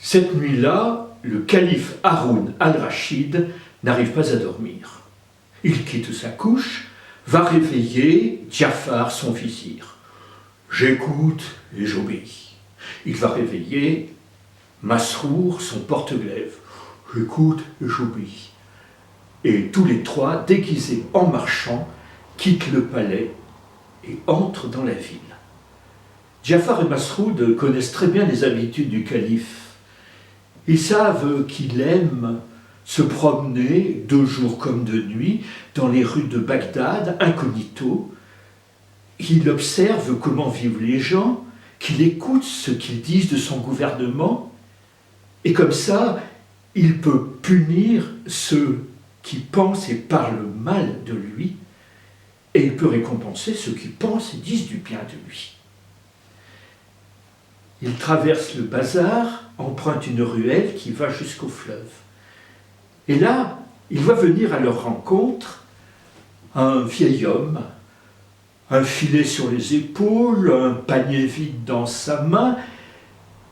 Cette nuit-là, le calife Haroun al-Rachid n'arrive pas à dormir. Il quitte sa couche, va réveiller Djafar, son vizir. J'écoute et j'obéis. Il va réveiller Masrour, son porte-glaive. J'écoute et j'obéis. Et tous les trois, déguisés en marchands, quittent le palais et entrent dans la ville. Djafar et Masroud connaissent très bien les habitudes du calife. Ils savent qu'il aime se promener de jour comme de nuit dans les rues de Bagdad, incognito. Il observe comment vivent les gens, qu'il écoute ce qu'ils disent de son gouvernement, et comme ça, il peut punir ceux qui pensent et parlent mal de lui, et il peut récompenser ceux qui pensent et disent du bien de lui. Il traverse le bazar, emprunte une ruelle qui va jusqu'au fleuve. Et là, il voit venir à leur rencontre un vieil homme, un filet sur les épaules, un panier vide dans sa main.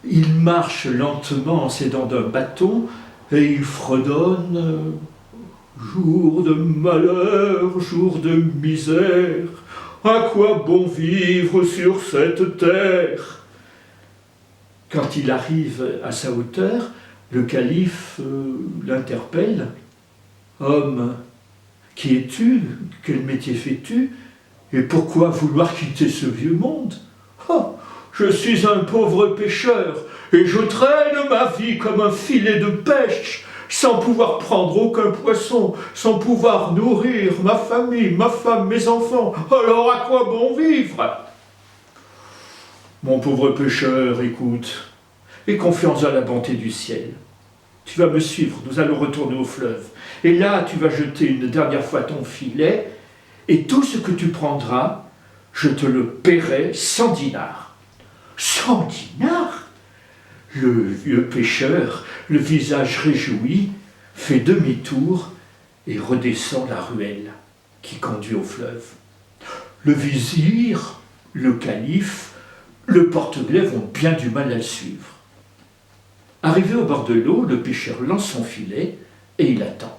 Il marche lentement en s'aidant d'un bâton et il fredonne « Jour de malheur, jour de misère, à quoi bon vivre sur cette terre ?» Quand il arrive à sa hauteur, le calife l'interpelle. « Homme, qui es-tu? Quel métier fais-tu? Et pourquoi vouloir quitter ce vieux monde? Oh, je suis un pauvre pêcheur, et je traîne ma vie comme un filet de pêche, sans pouvoir prendre aucun poisson, sans pouvoir nourrir ma famille, ma femme, mes enfants. Alors à quoi bon vivre? Mon pauvre pêcheur, écoute, aie confiance à la bonté du ciel. Tu vas me suivre, nous allons retourner au fleuve. Et là, tu vas jeter une dernière fois ton filet, et tout ce que tu prendras, je te le paierai 100 dinars. 100 dinars? Le vieux pêcheur, le visage réjoui, fait demi-tour et redescend la ruelle qui conduit au fleuve. Le vizir, le calife, le porte-glaive ont bien du mal à le suivre. Arrivé au bord de l'eau, le pêcheur lance son filet et il attend.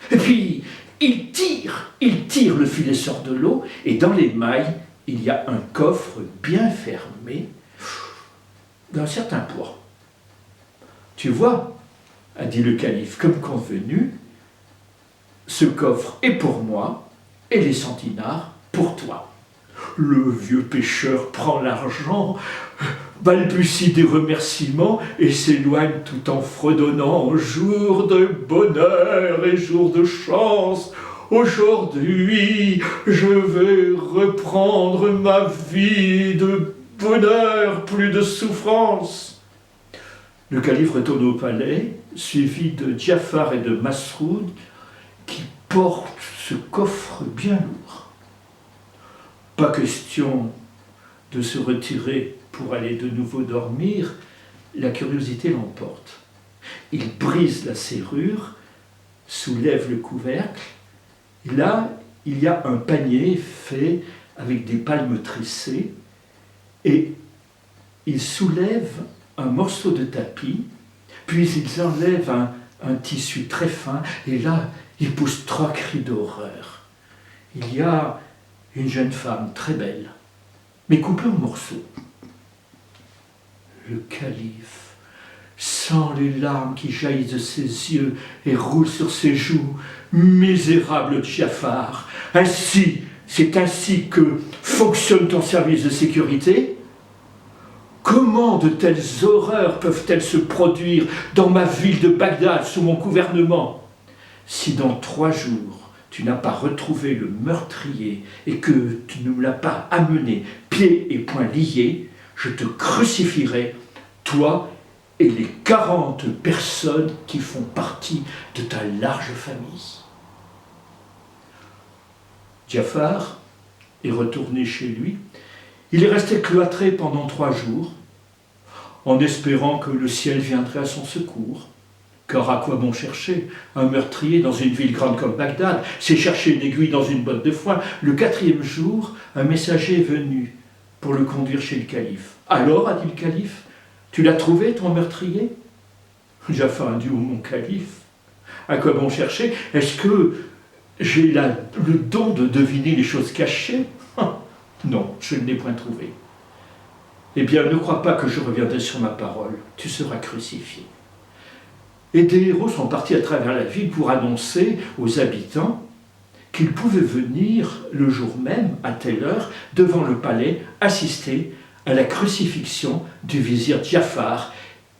Et puis, il tire, le filet sort de l'eau et dans les mailles, il y a un coffre bien fermé d'un certain poids. Tu vois, a dit le calife, comme convenu, ce coffre est pour moi et les 100 dinars pour toi. Le vieux pêcheur prend l'argent, balbutie des remerciements et s'éloigne tout en fredonnant « Jour de bonheur et jour de chance, aujourd'hui je vais reprendre ma vie de bonheur, plus de souffrance. » Le calife retourne au palais, suivi de Djafar et de Masroud, qui portent ce coffre bien lourd. Pas question de se retirer pour aller de nouveau dormir, la curiosité l'emporte. Il brise la serrure, soulève le couvercle, et là, il y a un panier fait avec des palmes tressées, et il soulève un morceau de tapis, puis ils enlèvent un tissu très fin, et là, il pousse 3 cris d'horreur. Il y a une jeune femme très belle, mais coupée en morceaux. Le calife sent les larmes qui jaillissent de ses yeux et roulent sur ses joues. Misérable Djafar, c'est ainsi que fonctionne ton service de sécurité? Comment de telles horreurs peuvent-elles se produire dans ma ville de Bagdad sous mon gouvernement? Si dans 3 jours, tu n'as pas retrouvé le meurtrier et que tu ne me l'as pas amené pieds et poings liés, je te crucifierai, toi et les 40 personnes qui font partie de ta large famille. Djafar est retourné chez lui. Il est resté cloîtré pendant 3 jours, en espérant que le ciel viendrait à son secours. Car à quoi bon chercher un meurtrier dans une ville grande comme Bagdad? C'est chercher une aiguille dans une botte de foin. Le 4e jour, un messager est venu pour le conduire chez le calife. « Alors, a dit le calife, Tu l'as trouvé, ton meurtrier? Jafar a dit au mon calife, à quoi bon chercher? Est-ce que j'ai le don de deviner les choses cachées? Non, je ne l'ai point trouvé. Eh bien, ne crois pas que je reviendrai sur ma parole, tu seras crucifié. Et des héros sont partis à travers la ville pour annoncer aux habitants qu'ils pouvaient venir le jour même, à telle heure, devant le palais, assister à la crucifixion du vizir Jafar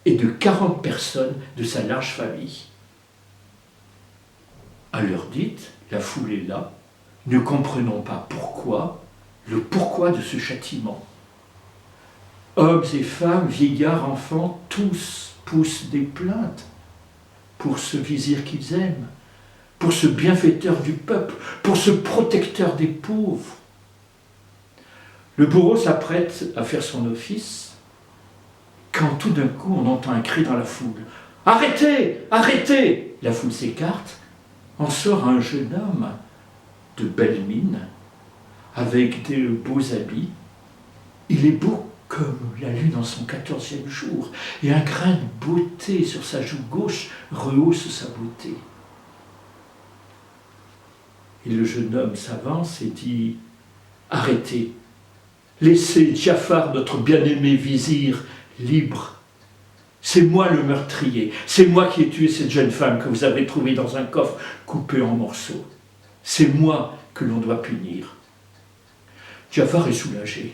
et de 40 personnes de sa large famille. À l'heure dite, la foule est là, ne comprenant pas le pourquoi de ce châtiment. Hommes et femmes, vieillards, enfants, tous poussent des plaintes pour ce vizir qu'ils aiment, pour ce bienfaiteur du peuple, pour ce protecteur des pauvres. Le bourreau s'apprête à faire son office, quand tout d'un coup on entend un cri dans la foule. « Arrêtez! Arrêtez !» La foule s'écarte, en sort un jeune homme de belle mine, avec des beaux habits. Il est beau comme la lune en son 14e jour, et un grain de beauté sur sa joue gauche rehausse sa beauté. Et le jeune homme s'avance et dit « Arrêtez, laissez Jafar, notre bien-aimé vizir, libre. C'est moi le meurtrier, c'est moi qui ai tué cette jeune femme que vous avez trouvée dans un coffre coupé en morceaux. C'est moi que l'on doit punir. » Jafar est soulagé,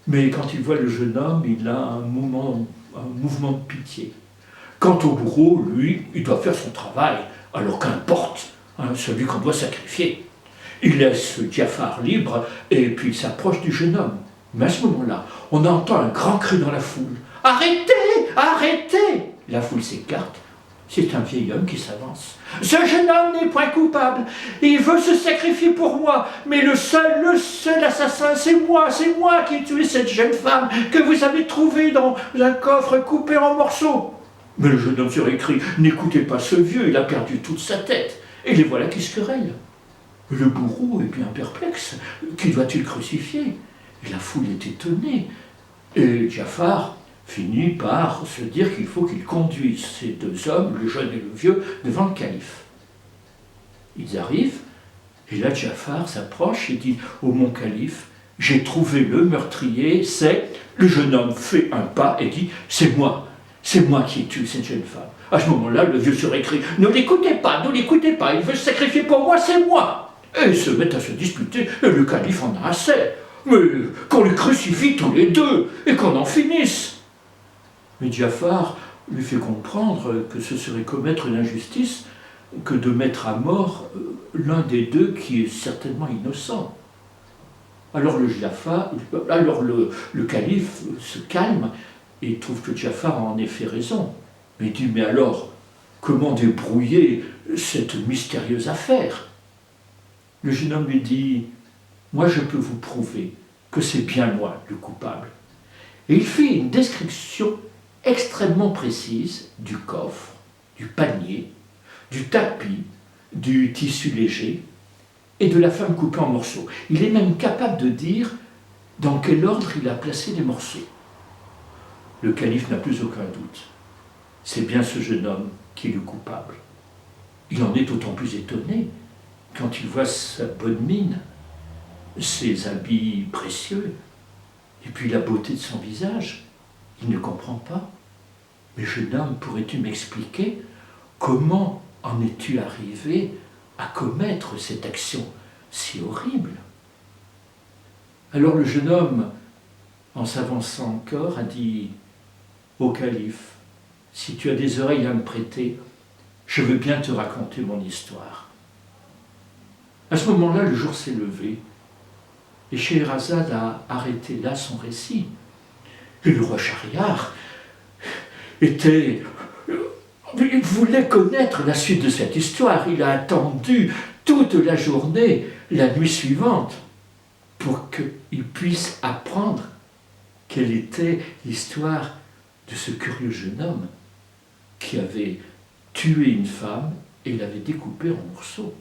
mais quand il voit le jeune homme, il a un mouvement de pitié. Quant au bourreau, lui, il doit faire son travail, alors qu'importe, celui qu'on doit sacrifier. Il laisse Jafar libre et puis il s'approche du jeune homme. Mais à ce moment-là, on entend un grand cri dans la foule. « Arrêtez! Arrêtez !» La foule s'écarte. C'est un vieil homme qui s'avance. « Ce jeune homme n'est point coupable. Il veut se sacrifier pour moi. Mais le seul assassin, c'est moi qui ai tué cette jeune femme que vous avez trouvée dans un coffre coupé en morceaux. » Mais le jeune homme se récrie. « N'écoutez pas ce vieux, il a perdu toute sa tête. » Et les voilà qui se querellent. Le bourreau est bien perplexe. Qui doit-il crucifier? Et la foule est étonnée. Et Jafar finit par se dire qu'il faut qu'il conduise ces deux hommes, le jeune et le vieux, devant le calife. Ils arrivent, et là Jafar s'approche et dit au mon calife, « J'ai trouvé le meurtrier, c'est... » Le jeune homme fait un pas et dit, « C'est moi qui ai tué cette jeune femme. » À ce moment-là, le vieux se récrie, « Ne l'écoutez pas, il veut se sacrifier pour moi, c'est moi !» Et ils se mettent à se disputer, et le calife en a assez. Mais qu'on les crucifie tous les deux, et qu'on en finisse. Mais Jafar lui fait comprendre que ce serait commettre une injustice que de mettre à mort l'un des deux qui est certainement innocent. Alors le calife se calme et trouve que Jafar a en effet raison. Mais il dit, mais alors, comment débrouiller cette mystérieuse affaire? Le jeune homme lui dit, moi je peux vous prouver que c'est bien moi le coupable. Et il fait une description extrêmement précise du coffre, du panier, du tapis, du tissu léger et de la femme coupée en morceaux. Il est même capable de dire dans quel ordre il a placé les morceaux. Le calife n'a plus aucun doute. C'est bien ce jeune homme qui est le coupable. Il en est d'autant plus étonné quand il voit sa bonne mine, ses habits précieux, et puis la beauté de son visage. Il ne comprend pas. Mais jeune homme, pourrais-tu m'expliquer comment en es-tu arrivé à commettre cette action si horrible? Alors le jeune homme, en s'avançant encore, a dit au calife, si tu as des oreilles à me prêter, je veux bien te raconter mon histoire. À ce moment-là, le jour s'est levé, et Scheherazade a arrêté là son récit. Et le roi Schahriar il voulait connaître la suite de cette histoire. Il a attendu toute la journée, la nuit suivante, pour qu'il puisse apprendre quelle était l'histoire de ce curieux jeune homme qui avait tué une femme et l'avait découpée en morceaux.